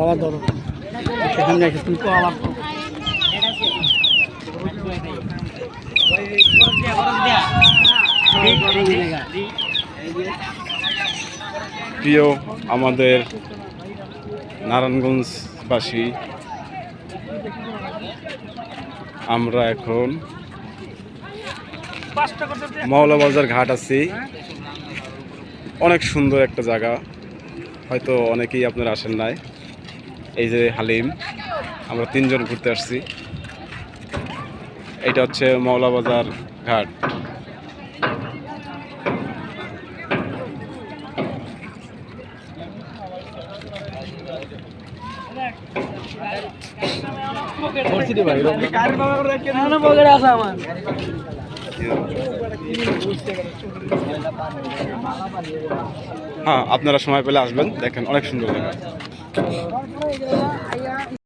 আবার ধরো সেখানে যাইছিস তুমি তো আবার প্রিয় আমাদের নারায়ণগঞ্জবাসী, আমরা এখন মৌলবাজার ঘাট আছি। অনেক সুন্দর একটা জায়গা, হয়তো অনেকেই আপনারা আসেন নাই। এই যে হালিম, আমরা 3 জন ঘুরতে আসছি। এটা হচ্ছে মৌলবাজার ঘাট। হ্যাঁ, আপনারা সময় পেলে আসবেন, দেখেন অনেক সুন্দর জায়গা।